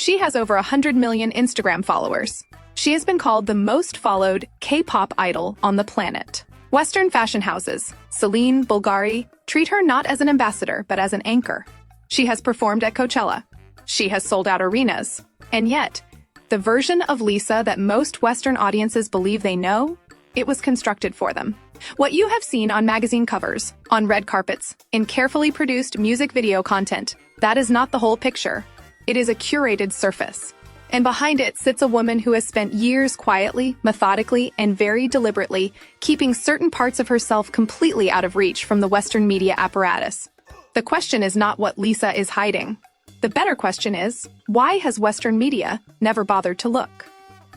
She has over 100 million Instagram followers. She has been called the most followed K-pop idol on the planet. Western fashion houses, Celine, Bulgari, treat her not as an ambassador but as an anchor. She has performed at Coachella. She has sold out arenas. And yet, the version of Lisa that most Western audiences believe they know, it was constructed for them. What you have seen on magazine covers, on red carpets, in carefully produced music video content, that is not the whole picture. It is a curated surface. And behind it sits a woman who has spent years quietly, methodically, and very deliberately keeping certain parts of herself completely out of reach from the Western media apparatus. The question is not what Lisa is hiding. The better question is, why has Western media never bothered to look?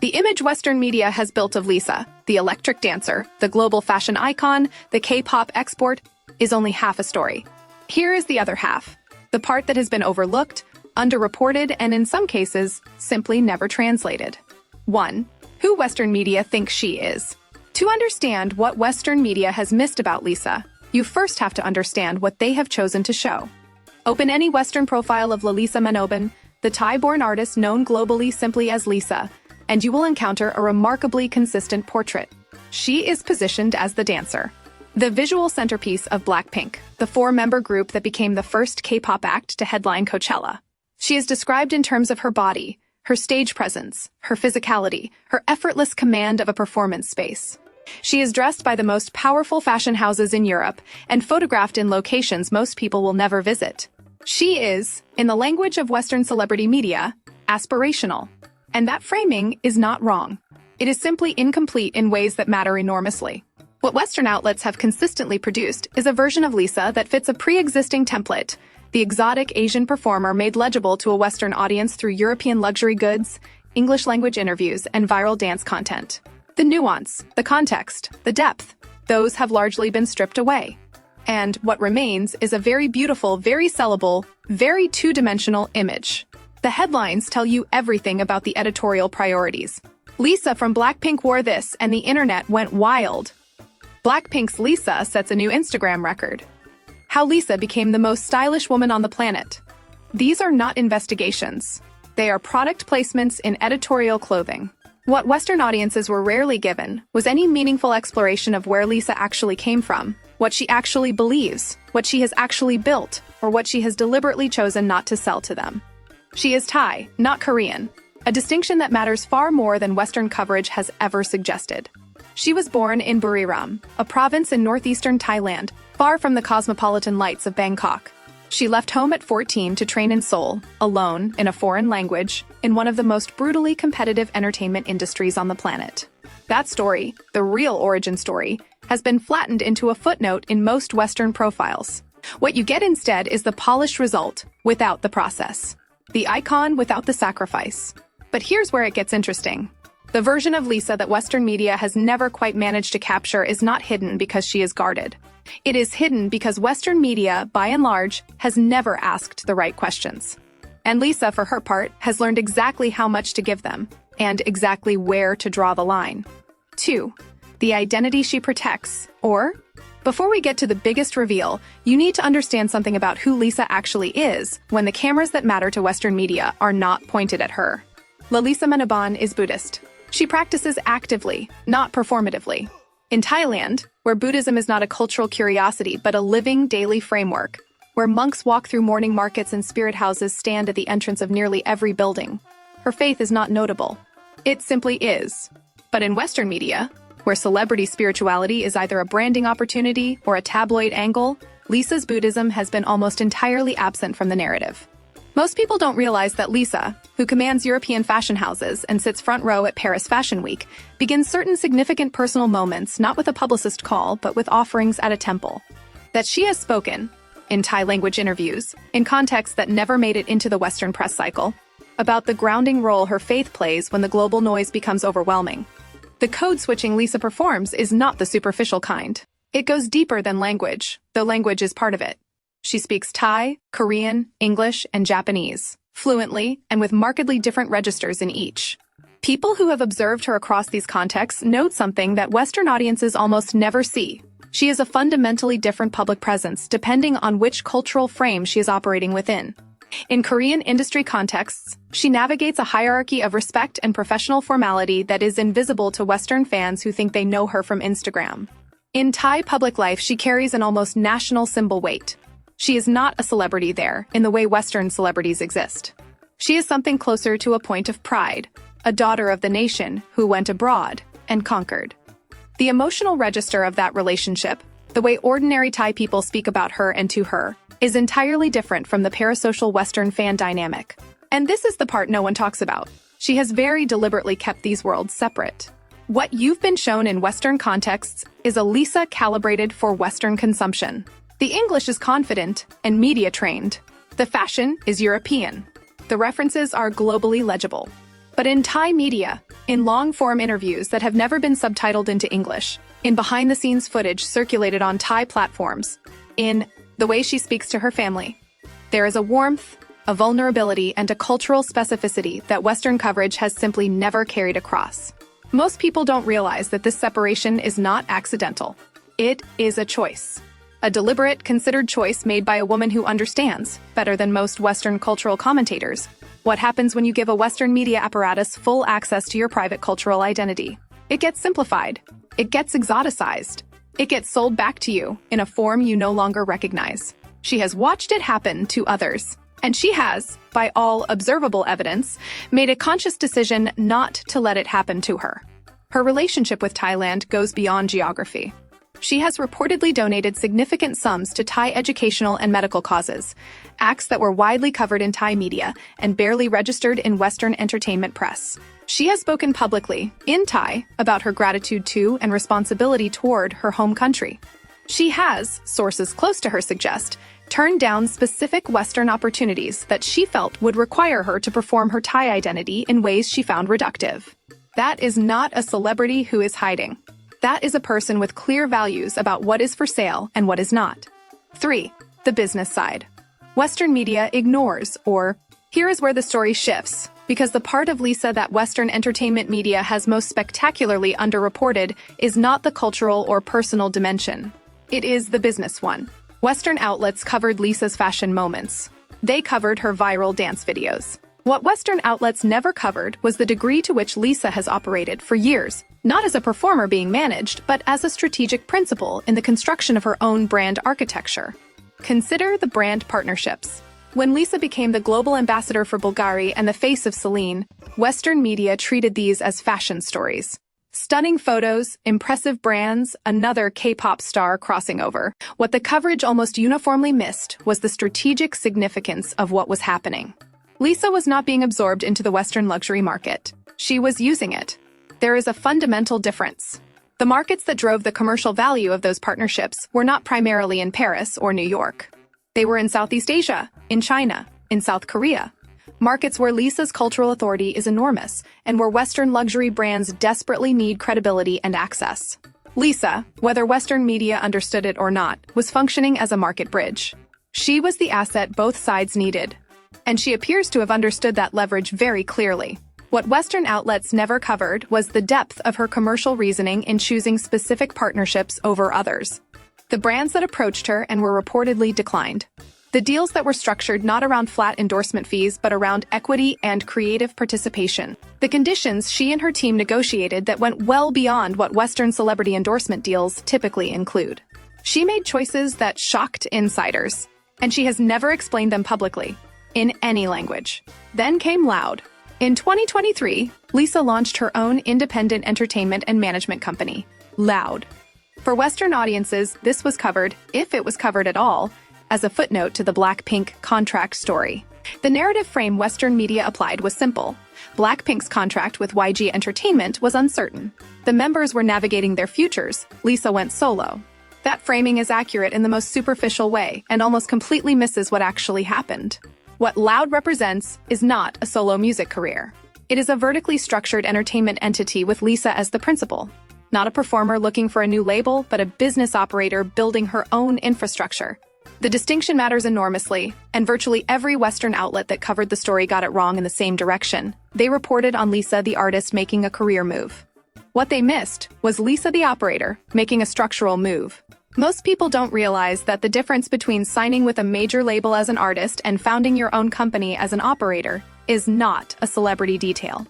The image Western media has built of Lisa, the electric dancer, the global fashion icon, the K-pop export, is only half a story. Here is the other half, the part that has been overlooked, underreported, and in some cases, simply never translated. 1. Who Western media thinks she is. To understand what Western media has missed about Lisa, you first have to understand what they have chosen to show. Open any Western profile of LALISA Manoban, the Thai-born artist known globally simply as Lisa, and you will encounter a remarkably consistent portrait. She is positioned as the dancer, the visual centerpiece of Blackpink, the 4-member group that became the first K-pop act to headline Coachella. She is described in terms of her body, her stage presence, her physicality, her effortless command of a performance space. She is dressed by the most powerful fashion houses in Europe and photographed in locations most people will never visit. She is, in the language of Western celebrity media, aspirational. And that framing is not wrong. It is simply incomplete in ways that matter enormously. What Western outlets have consistently produced is a version of Lisa that fits a pre-existing template, the exotic Asian performer made legible to a Western audience through European luxury goods, English-language interviews, and viral dance content. The nuance, the context, the depth, those have largely been stripped away. And what remains is a very beautiful, very sellable, very two-dimensional image. The headlines tell you everything about the editorial priorities. Lisa from Blackpink wore this, and the internet went wild. Blackpink's Lisa sets a new Instagram record. How Lisa became the most stylish woman on the planet. These are not investigations. They are product placements in editorial clothing. What Western audiences were rarely given was any meaningful exploration of where Lisa actually came from, what she actually believes, what she has actually built, or what she has deliberately chosen not to sell to them. She is Thai, not Korean, a distinction that matters far more than Western coverage has ever suggested. She was born in Buriram, a province in northeastern Thailand, far from the cosmopolitan lights of Bangkok. She left home at 14 to train in Seoul, alone, in a foreign language, in one of the most brutally competitive entertainment industries on the planet. That story, the real origin story, has been flattened into a footnote in most Western profiles. What you get instead is the polished result, without the process. The icon without the sacrifice. But here's where it gets interesting. The version of Lisa that Western media has never quite managed to capture is not hidden because she is guarded. It is hidden because Western media, by and large, has never asked the right questions. And Lisa, for her part, has learned exactly how much to give them, and exactly where to draw the line. 2. The identity she protects, or... Before we get to the biggest reveal, you need to understand something about who Lisa actually is when the cameras that matter to Western media are not pointed at her. LALISA Manoban is Buddhist. She practices actively, not performatively. In Thailand, where Buddhism is not a cultural curiosity but a living daily framework, where monks walk through morning markets and spirit houses stand at the entrance of nearly every building, her faith is not notable. It simply is. But in Western media, where celebrity spirituality is either a branding opportunity or a tabloid angle, Lisa's Buddhism has been almost entirely absent from the narrative. Most people don't realize that Lisa, who commands European fashion houses and sits front row at Paris Fashion Week, begins certain significant personal moments not with a publicist call but with offerings at a temple. That she has spoken, in Thai language interviews, in contexts that never made it into the Western press cycle, about the grounding role her faith plays when the global noise becomes overwhelming. The code-switching Lisa performs is not the superficial kind. It goes deeper than language, though language is part of it. She speaks Thai, Korean, English, and Japanese, fluently and with markedly different registers in each. People who have observed her across these contexts note something that Western audiences almost never see. She is a fundamentally different public presence depending on which cultural frame she is operating within. In Korean industry contexts, she navigates a hierarchy of respect and professional formality that is invisible to Western fans who think they know her from Instagram. In Thai public life, she carries an almost national symbol weight. She is not a celebrity there in the way Western celebrities exist. She is something closer to a point of pride, a daughter of the nation who went abroad and conquered. The emotional register of that relationship, the way ordinary Thai people speak about her and to her, is entirely different from the parasocial Western fan dynamic. And this is the part no one talks about. She has very deliberately kept these worlds separate. What you've been shown in Western contexts is LALISA calibrated for Western consumption. The English is confident and media-trained. The fashion is European. The references are globally legible. But in Thai media, in long-form interviews that have never been subtitled into English, in behind-the-scenes footage circulated on Thai platforms, in the way she speaks to her family, there is a warmth, a vulnerability, and a cultural specificity that Western coverage has simply never carried across. Most people don't realize that this separation is not accidental. It is a choice. A deliberate, considered choice made by a woman who understands, better than most Western cultural commentators, what happens when you give a Western media apparatus full access to your private cultural identity. It gets simplified. It gets exoticized. It gets sold back to you in a form you no longer recognize. She has watched it happen to others. And she has, by all observable evidence, made a conscious decision not to let it happen to her. Her relationship with Thailand goes beyond geography. She has reportedly donated significant sums to Thai educational and medical causes, acts that were widely covered in Thai media and barely registered in Western entertainment press. She has spoken publicly, in Thai, about her gratitude to and responsibility toward her home country. She has, sources close to her suggest, turned down specific Western opportunities that she felt would require her to perform her Thai identity in ways she found reductive. That is not a celebrity who is hiding. That is a person with clear values about what is for sale and what is not. 3. The business side. Western media ignores, or here is where the story shifts, because the part of LALISA that Western entertainment media has most spectacularly underreported is not the cultural or personal dimension. It is the business one. Western outlets covered LALISA's fashion moments. They covered her viral dance videos. What Western outlets never covered was the degree to which LALISA has operated for years, not as a performer being managed, but as a strategic principal in the construction of her own brand architecture. Consider the brand partnerships. When LALISA became the global ambassador for Bulgari and the face of Celine, Western media treated these as fashion stories. Stunning photos, impressive brands, another K-pop star crossing over. What the coverage almost uniformly missed was the strategic significance of what was happening. LALISA was not being absorbed into the Western luxury market. She was using it. There is a fundamental difference. The markets that drove the commercial value of those partnerships were not primarily in Paris or New York. They were in Southeast Asia, in China, in South Korea. Markets where LALISA's cultural authority is enormous and where Western luxury brands desperately need credibility and access. LALISA, whether Western media understood it or not, was functioning as a market bridge. She was the asset both sides needed. And she appears to have understood that leverage very clearly. What Western outlets never covered was the depth of her commercial reasoning in choosing specific partnerships over others. The brands that approached her and were reportedly declined. The deals that were structured not around flat endorsement fees but around equity and creative participation. The conditions she and her team negotiated that went well beyond what Western celebrity endorsement deals typically include. She made choices that shocked insiders, and she has never explained them publicly, in any language. Then came Loud. In 2023, LALISA launched her own independent entertainment and management company, Loud. For Western audiences, this was covered, if it was covered at all, as a footnote to the Blackpink contract story. The narrative frame Western media applied was simple. Blackpink's contract with YG Entertainment was uncertain. The members were navigating their futures. LALISA went solo. That framing is accurate in the most superficial way and almost completely misses what actually happened. What Loud represents is not a solo music career. It is a vertically structured entertainment entity with LALISA as the principal. Not a performer looking for a new label, but a business operator building her own infrastructure. The distinction matters enormously, and virtually every Western outlet that covered the story got it wrong in the same direction. They reported on LALISA, the artist, making a career move. What they missed was LALISA, the operator, making a structural move. Most people don't realize that the difference between signing with a major label as an artist and founding your own company as an operator is not a celebrity detail.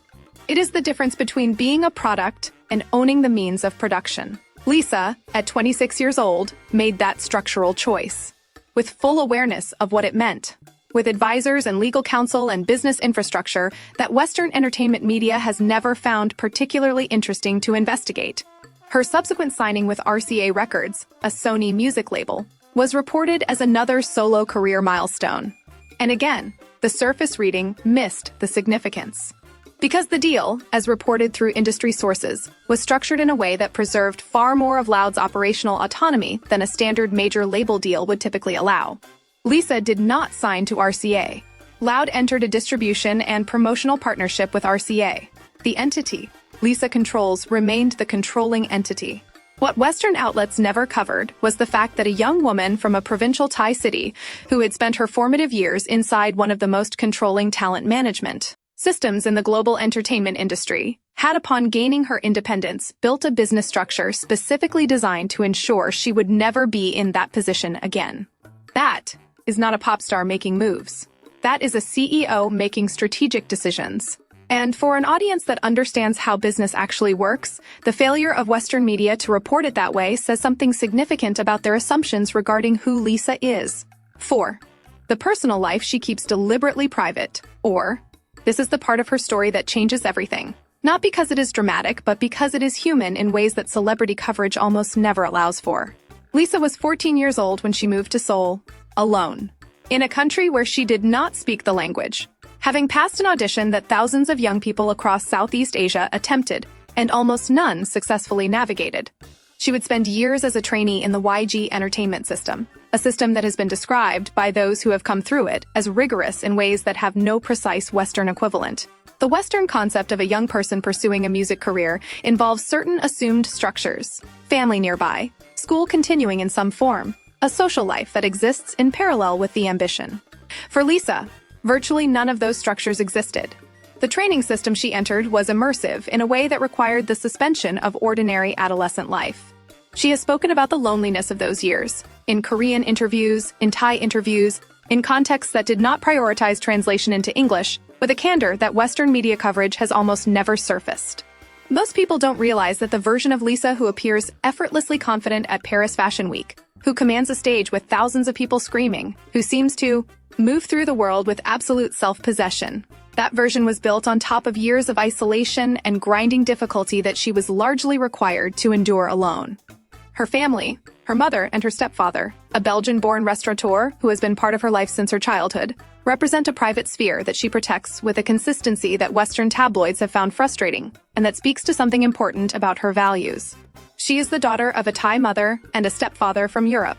It is the difference between being a product and owning the means of production. Lisa, at 26 years old, made that structural choice, with full awareness of what it meant. With advisors and legal counsel and business infrastructure that Western entertainment media has never found particularly interesting to investigate. Her subsequent signing with RCA Records, a Sony music label, was reported as another solo career milestone. And again, the surface reading missed the significance. Because the deal, as reported through industry sources, was structured in a way that preserved far more of Loud's operational autonomy than a standard major label deal would typically allow. Lisa did not sign to RCA. Loud entered a distribution and promotional partnership with RCA. The entity Lisa controls remained the controlling entity. What Western outlets never covered was the fact that a young woman from a provincial Thai city, who had spent her formative years inside one of the most controlling talent management systems in the global entertainment industry, had upon gaining her independence built a business structure specifically designed to ensure she would never be in that position again. That is not a pop star making moves. That is a CEO making strategic decisions. And for an audience that understands how business actually works, the failure of Western media to report it that way says something significant about their assumptions regarding who Lisa is. 4. The personal life she keeps deliberately private. Or, this is the part of her story that changes everything. Not because it is dramatic, but because it is human in ways that celebrity coverage almost never allows for. Lisa was 14 years old when she moved to Seoul, alone, in a country where she did not speak the language. Having passed an audition that thousands of young people across Southeast Asia attempted, and almost none successfully navigated. She would spend years as a trainee in the YG entertainment system, a system that has been described by those who have come through it as rigorous in ways that have no precise Western equivalent. The Western concept of a young person pursuing a music career involves certain assumed structures: family nearby, school continuing in some form, a social life that exists in parallel with the ambition. For Lisa, virtually none of those structures existed. The training system she entered was immersive in a way that required the suspension of ordinary adolescent life. She has spoken about the loneliness of those years, in Korean interviews, in Thai interviews, in contexts that did not prioritize translation into English, with a candor that Western media coverage has almost never surfaced. Most people don't realize that the version of Lisa who appears effortlessly confident at Paris Fashion Week, who commands a stage with thousands of people screaming, who seems to move through the world with absolute self-possession. That version was built on top of years of isolation and grinding difficulty that she was largely required to endure alone. Her family, her mother and her stepfather, a Belgian-born restaurateur who has been part of her life since her childhood, represent a private sphere that she protects with a consistency that Western tabloids have found frustrating, and that speaks to something important about her values. She is the daughter of a Thai mother and a stepfather from Europe.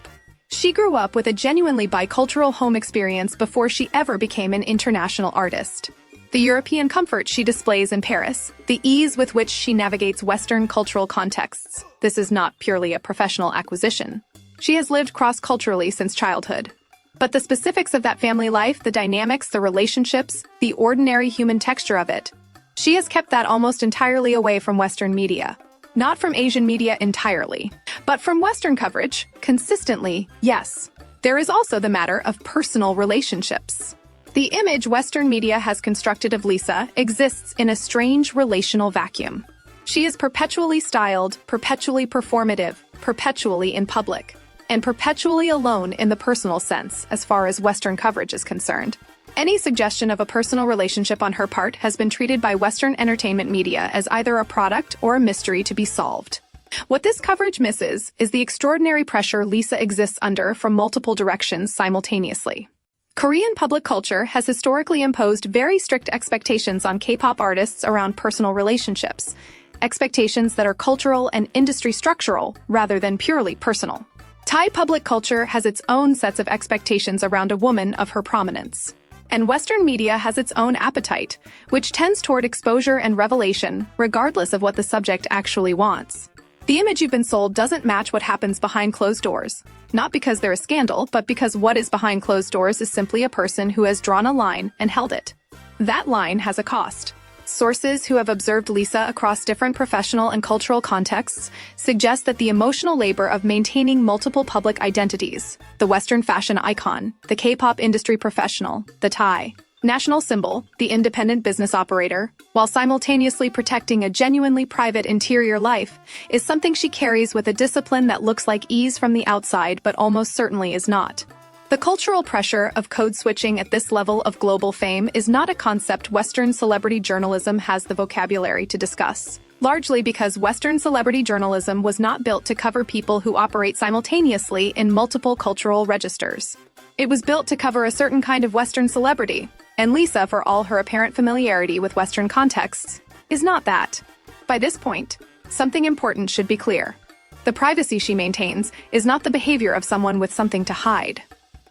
She grew up with a genuinely bicultural home experience before she ever became an international artist. The European comfort she displays in Paris, the ease with which she navigates Western cultural contexts. This is not purely a professional acquisition. She has lived cross-culturally since childhood. But the specifics of that family life, the dynamics, the relationships, the ordinary human texture of it, she has kept that almost entirely away from Western media. Not from Asian media entirely, but from Western coverage, consistently, yes. There is also the matter of personal relationships. The image Western media has constructed of Lisa exists in a strange relational vacuum. She is perpetually styled, perpetually performative, perpetually in public, and perpetually alone in the personal sense as far as Western coverage is concerned. Any suggestion of a personal relationship on her part has been treated by Western entertainment media as either a product or a mystery to be solved. What this coverage misses is the extraordinary pressure Lisa exists under from multiple directions simultaneously. Korean public culture has historically imposed very strict expectations on K-pop artists around personal relationships, expectations that are cultural and industry structural rather than purely personal. Thai public culture has its own sets of expectations around a woman of her prominence. And Western media has its own appetite, which tends toward exposure and revelation, regardless of what the subject actually wants. The image you've been sold doesn't match what happens behind closed doors, not because they're a scandal, but because what is behind closed doors is simply a person who has drawn a line and held it. That line has a cost. Sources who have observed Lisa across different professional and cultural contexts suggest that the emotional labor of maintaining multiple public identities, the Western fashion icon, the K-pop industry professional, the Thai national symbol, the independent business operator, while simultaneously protecting a genuinely private interior life, is something she carries with a discipline that looks like ease from the outside but almost certainly is not. The cultural pressure of code switching at this level of global fame is not a concept Western celebrity journalism has the vocabulary to discuss, largely because Western celebrity journalism was not built to cover people who operate simultaneously in multiple cultural registers. It was built to cover a certain kind of Western celebrity, and Lisa, for all her apparent familiarity with Western contexts, is not that. By this point, something important should be clear. The privacy she maintains is not the behavior of someone with something to hide.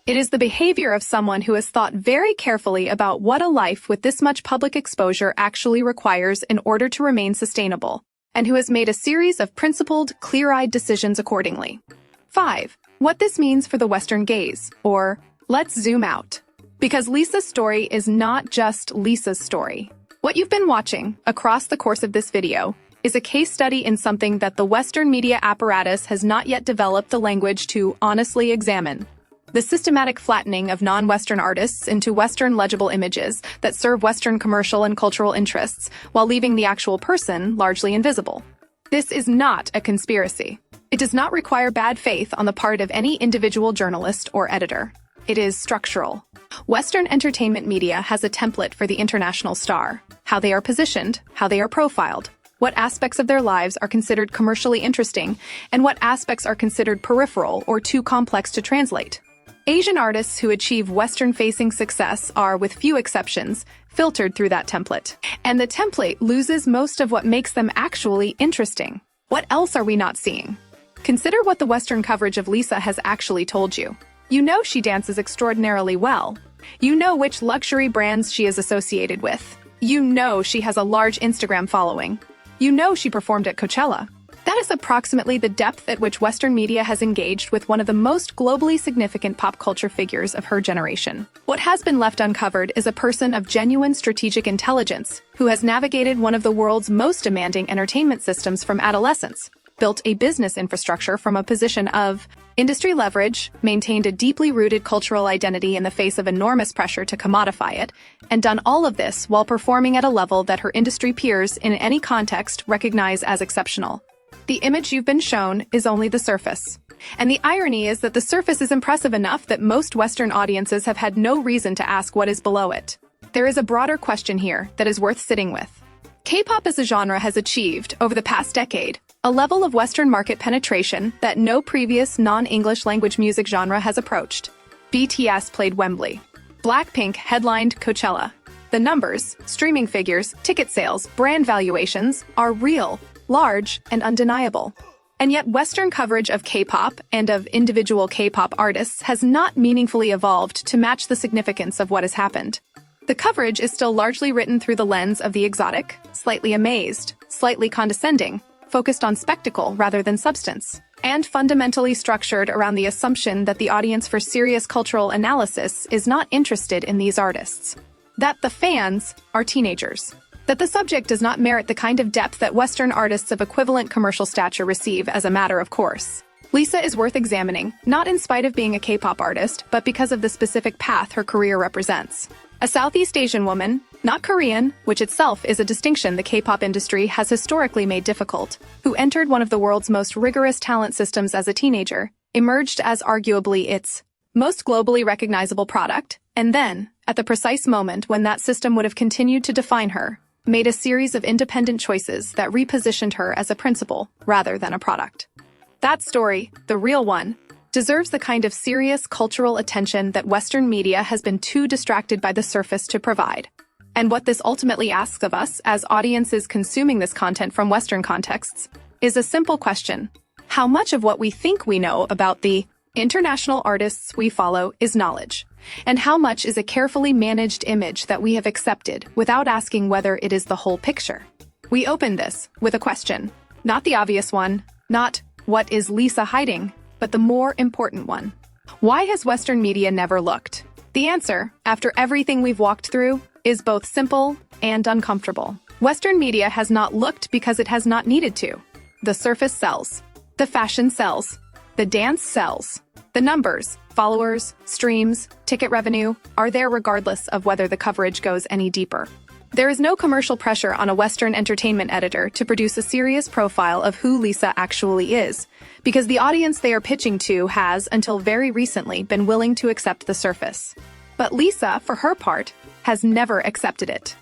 It is the behavior of someone who has thought very carefully about what a life with this much public exposure actually requires in order to remain sustainable, and who has made a series of principled, clear-eyed decisions accordingly. 5. What this means for the Western gaze, or let's zoom out. Because Lisa's story is not just Lisa's story. What you've been watching across the course of this video is a case study in something that the Western media apparatus has not yet developed the language to honestly examine. The systematic flattening of non-Western artists into Western legible images that serve Western commercial and cultural interests while leaving the actual person largely invisible. This is not a conspiracy. It does not require bad faith on the part of any individual journalist or editor. It is structural. Western entertainment media has a template for the international star: how they are positioned, how they are profiled, what aspects of their lives are considered commercially interesting, and what aspects are considered peripheral or too complex to translate. Asian artists who achieve Western-facing success are, with few exceptions, filtered through that template. And the template loses most of what makes them actually interesting. What else are we not seeing? Consider what the Western coverage of Lisa has actually told you. You know she dances extraordinarily well. You know which luxury brands she is associated with. You know she has a large Instagram following. You know she performed at Coachella. That is approximately the depth at which Western media has engaged with one of the most globally significant pop culture figures of her generation. What has been left uncovered is a person of genuine strategic intelligence who has navigated one of the world's most demanding entertainment systems from adolescence, built a business infrastructure from a position of industry leverage, maintained a deeply rooted cultural identity in the face of enormous pressure to commodify it, and done all of this while performing at a level that her industry peers in any context recognize as exceptional. The image you've been shown is only the surface. And the irony is that the surface is impressive enough that most Western audiences have had no reason to ask what is below it. There is a broader question here that is worth sitting with. K-pop as a genre has achieved, over the past decade, a level of Western market penetration that no previous non-English language music genre has approached. BTS played Wembley. Blackpink headlined Coachella. The numbers, streaming figures, ticket sales, brand valuations are real, large, and undeniable. And yet Western coverage of K-pop and of individual K-pop artists has not meaningfully evolved to match the significance of what has happened. The coverage is still largely written through the lens of the exotic, slightly amazed, slightly condescending, focused on spectacle rather than substance, and fundamentally structured around the assumption that the audience for serious cultural analysis is not interested in these artists. That the fans are teenagers. That the subject does not merit the kind of depth that Western artists of equivalent commercial stature receive as a matter of course. Lisa is worth examining, not in spite of being a K-pop artist, but because of the specific path her career represents. A Southeast Asian woman, not Korean, which itself is a distinction the K-pop industry has historically made difficult, who entered one of the world's most rigorous talent systems as a teenager, emerged as arguably its most globally recognizable product, and then, at the precise moment when that system would have continued to define her, made a series of independent choices that repositioned her as a principle rather than a product. That story, the real one, deserves the kind of serious cultural attention that Western media has been too distracted by the surface to provide. And what this ultimately asks of us as audiences consuming this content from Western contexts is a simple question. How much of what we think we know about the international artists we follow is knowledge? And how much is a carefully managed image that we have accepted without asking whether it is the whole picture? We open this with a question, not the obvious one, not what is Lisa hiding, but the more important one. Why has Western media never looked? The answer, after everything we've walked through, is both simple and uncomfortable. Western media has not looked because it has not needed to. The surface sells. The fashion sells. The dance sells. The numbers, followers, streams, ticket revenue are there regardless of whether the coverage goes any deeper. There is no commercial pressure on a Western entertainment editor to produce a serious profile of who Lisa actually is, because the audience they are pitching to has, until very recently, been willing to accept the surface. But Lisa, for her part, has never accepted it.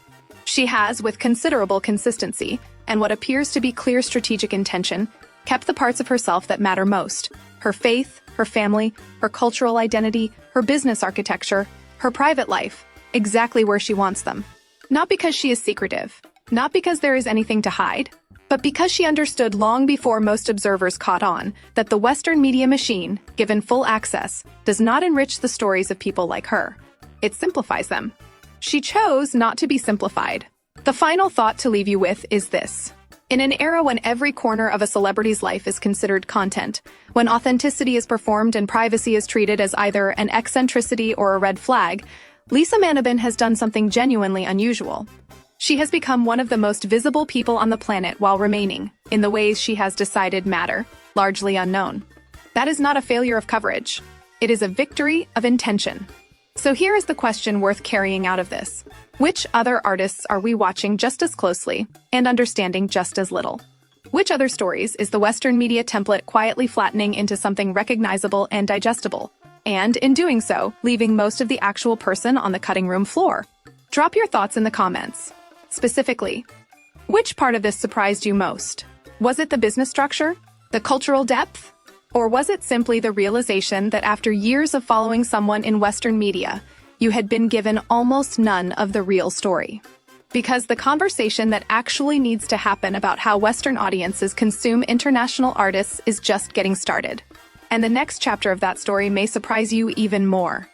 She has, with considerable consistency, and what appears to be clear strategic intention, kept the parts of herself that matter most: her faith, her family, her cultural identity, her business architecture, her private life, exactly where she wants them. Not because she is secretive, not because there is anything to hide, but because she understood long before most observers caught on that the Western media machine, given full access, does not enrich the stories of people like her. It simplifies them. She chose not to be simplified. The final thought to leave you with is this. In an era when every corner of a celebrity's life is considered content, when authenticity is performed and privacy is treated as either an eccentricity or a red flag, Lisa Manabin has done something genuinely unusual. She has become one of the most visible people on the planet while remaining, in the ways she has decided matter, largely unknown. That is not a failure of coverage. It is a victory of intention. So here is the question worth carrying out of this. Which other artists are we watching just as closely and understanding just as little? Which other stories is the Western media template quietly flattening into something recognizable and digestible, and in doing so, leaving most of the actual person on the cutting room floor? Drop your thoughts in the comments. Specifically, which part of this surprised you most? Was it the business structure? The cultural depth? Or was it simply the realization that after years of following someone in Western media, you had been given almost none of the real story? Because the conversation that actually needs to happen about how Western audiences consume international artists is just getting started. And the next chapter of that story may surprise you even more.